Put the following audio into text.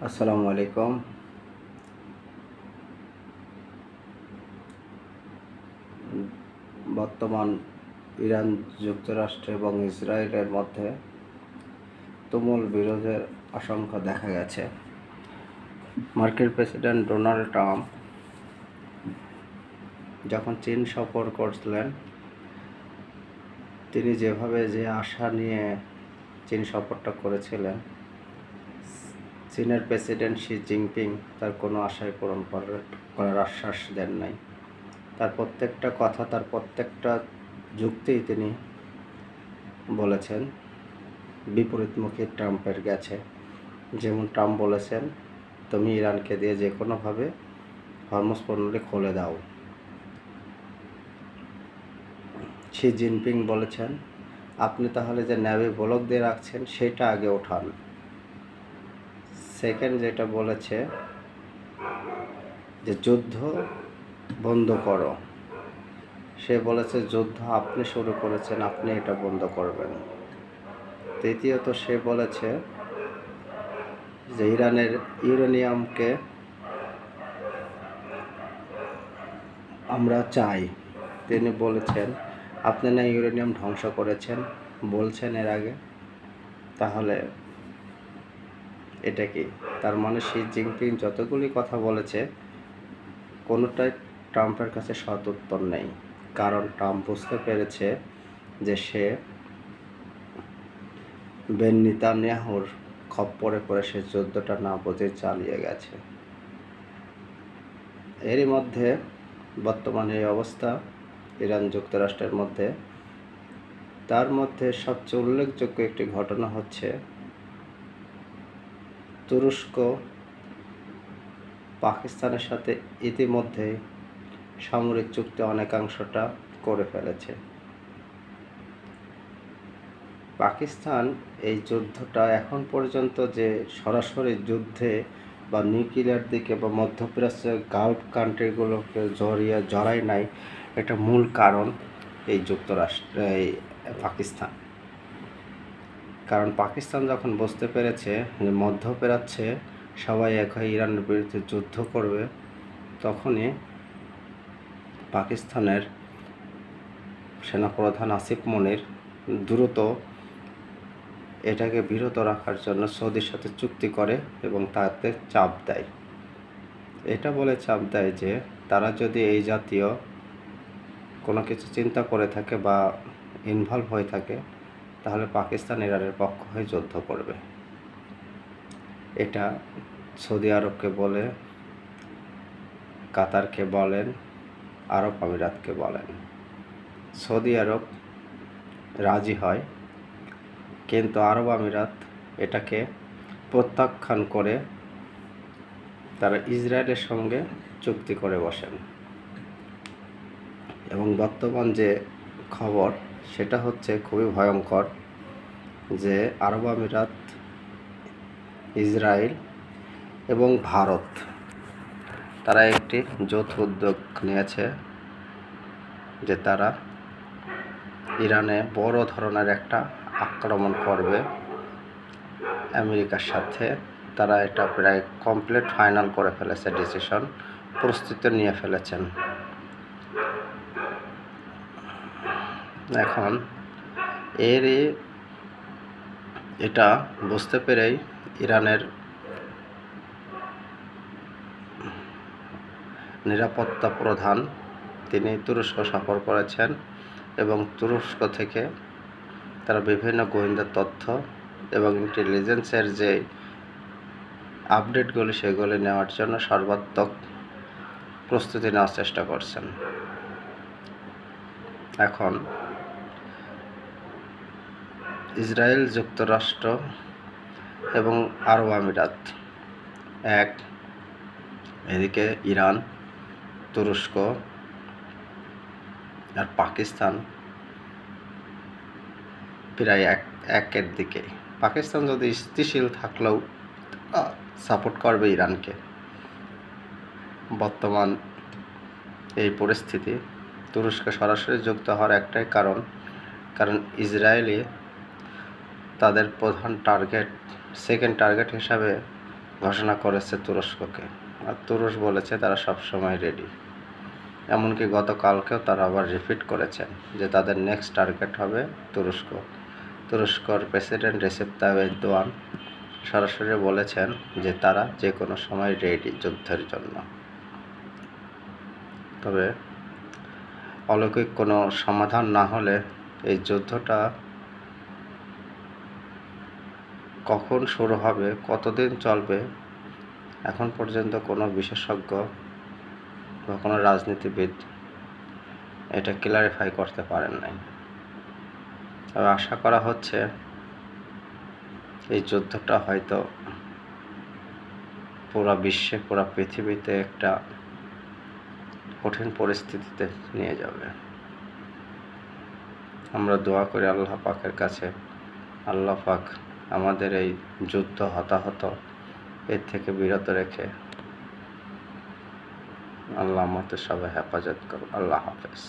আসসালামু আলাইকুম। বর্তমান ইরান যুক্তরাষ্ট্র এবং ইসরায়েলের মধ্যে তুমুল বিরোধের আশঙ্কা দেখা গেছে। মার্কিন প্রেসিডেন্ট ডোনাল্ড ট্রাম্প যখন চীন সফর করছিলেন, তিনি যেভাবে যে আশা নিয়ে চীন সফরটা করেছিলেন, চীনের প্রেসিডেন্ট শি জিনপিং তার কোনো আশাই পূরণ করার আশ্বাস দেন নাই। তার প্রত্যেকটা কথা, তার প্রত্যেকটা যুক্তিই তিনি বলেছেন বিপরীতমুখী ট্রাম্পের গেছে। যেমন ট্রাম্প বলেছেন, তুমি ইরানকে দিয়ে যে কোনোভাবে হরমুজ প্রণালী খুলে দাও। শি জিনপিং বলেছেন, আপনি তাহলে যে নেভি ব্লক দিয়ে রাখছেন সেটা আগে ওঠান। সেকেন্ড যেটা বলেছে যে যুদ্ধ বন্ধ করো, সে বলেছে যুদ্ধ আপনি শুরু করেছেন, আপনি এটা বন্ধ করবেন। তৃতীয়ত সে বলেছে যে ইরানের ইউরেনিয়ামকে আমরা চাই। তিনি বলেছেন, আপনি না ইউরেনিয়াম ধ্বংস করেছেন বলছেন এর আগে, তাহলে এটা কি? তার মানে শি জিনপিং যতগুলি কথা বলেছে কোনোটাই ট্রাম্পের কাছে সৎ উত্তর নেই। কারণ ট্রাম্প বুঝতে পেরেছে যে সে নেতানিয়াহুর খপ্পরে পড়ে সে যুদ্ধটা না বুঝে চালিয়ে গেছে। এরই মধ্যে বর্তমানে এই অবস্থা ইরান যুক্তরাষ্ট্রের মধ্যে। তার মধ্যে সবচেয়ে উল্লেখযোগ্য একটি ঘটনা হচ্ছে তুরস্ক পাকিস্তানের সাথে ইতিমধ্যে সামরিক চুক্তি অনেকাংশটা করে ফেলেছে। পাকিস্তান এই যুদ্ধটা এখন পর্যন্ত যে সরাসরি যুদ্ধে বা নিউক্লিয়ার দিকে বা মধ্যপ্রাচ্যের গালফ কান্ট্রিগুলোকে জড়ায় নাই, এটা মূল কারণ এই এই পাকিস্তান। কারণ পাকিস্তান যখন বুঝতে পেরেছে যে মধ্যপ্রাচ্যে সবাই এক হয়ে ইরানের বিরুদ্ধে যুদ্ধ করবে, তখনই পাকিস্তানের সেনাপ্রধান আসিফ মনির দ্রুত এটাকে বিরত রাখার জন্য সৌদির সাথে চুক্তি করে এবং তাতে চাপ দেয়। এটা বলে চাপ দেয় যে তারা যদি এই জাতীয় কোনো কিছু চিন্তা করে থাকে বা ইনভলভ হয়ে থাকে, তাহলে পাকিস্তান ইরানের পক্ষ হয়ে যুদ্ধ করবে। এটা সৌদি আরবকে বলে, কাতারকে বলেন, আরব আমিরাতকে বলেন। সৌদি আরব রাজি হয়, কিন্তু আরব আমিরাত এটাকে প্রত্যাখ্যান করে তারা ইসরায়েলের সঙ্গে চুক্তি করে বসেন। এবং বর্তমান যে খবর সেটা হচ্ছে খুবই ভয়ঙ্কর, যে আরব আমিরাত, ইসরায়েল এবং ভারত তারা একটি যৌথ উদ্যোগ নিয়েছে যে তারা ইরানে বড় ধরনের একটা আক্রমণ করবে আমেরিকার সাথে। তারা এটা প্রায় কমপ্লিট ফাইনাল করে ফেলেছে, ডিসিশন প্রস্তুতি নিয়ে ফেলেছেন। এখন এটা বুঝতে পেরেই ইরানের নিরাপত্তা প্রধান তিনি তুরস্ক সফর করেছেন এবং তুরস্ক থেকে তারা বিভিন্ন গোয়েন্দা তথ্য এবং ইন্টেলিজেন্সের যে আপডেটগুলি সেগুলি নেওয়ার জন্য সর্বাত্মক প্রস্তুতি নেওয়ার চেষ্টা করছেন। এখন ইসরায়েল, যুক্তরাষ্ট্র এবং আরব আমিরাত এক, এদিকে ইরান, তুরস্ক আর পাকিস্তান প্রায় একের দিকে। পাকিস্তান যদি স্থিতিশীল থাকলেও সাপোর্ট করবে ইরানকে। বর্তমান এই পরিস্থিতি তুরস্ক সরাসরি যুক্ত হওয়ার একটাই কারণ ইসরায়েলে তাদের প্রধান টার্গেট, সেকেন্ড টার্গেট হিসাবে ঘোষণা করেছে তুরস্ককে, আর তুরস্ক বলেছে তারা সবসময় রেডি। এমনকি গতকালকেও তারা আবার রিপিট করেছেন যে তাদের নেক্সট টার্গেট হবে তুরস্ক। তুরস্কর প্রেসিডেন্ট রেসেপ তাইয়িপ এরদোয়ান সরাসরি বলেছেন যে তারা যে কোনো সময় রেডি যুদ্ধের জন্য। তবে অলৌকিক কোনো সমাধান না হলে এই যুদ্ধটা কখন শুরু হবে, কতদিন চলবে, এখন পর্যন্ত কোনো বিশেষজ্ঞ বা কোনো রাজনীতিবিদ এটা ক্লারিফাই করতে পারেন নাই। তবে আশা করা হচ্ছে এই যুদ্ধটা হয়তো পুরো বিশ্বে, পুরো পৃথিবীতে একটা কঠিন পরিস্থিতিতে নিয়ে যাবে। আমরা দোয়া করি আল্লাহ পাকের কাছে, আল্লাহ পাক আমাদের এই যুদ্ধ হতাহত এর থেকে বিরত রেখে আল্লাহ আমাদের সবাই হেফাজত করুন। আল্লাহ হাফেজ।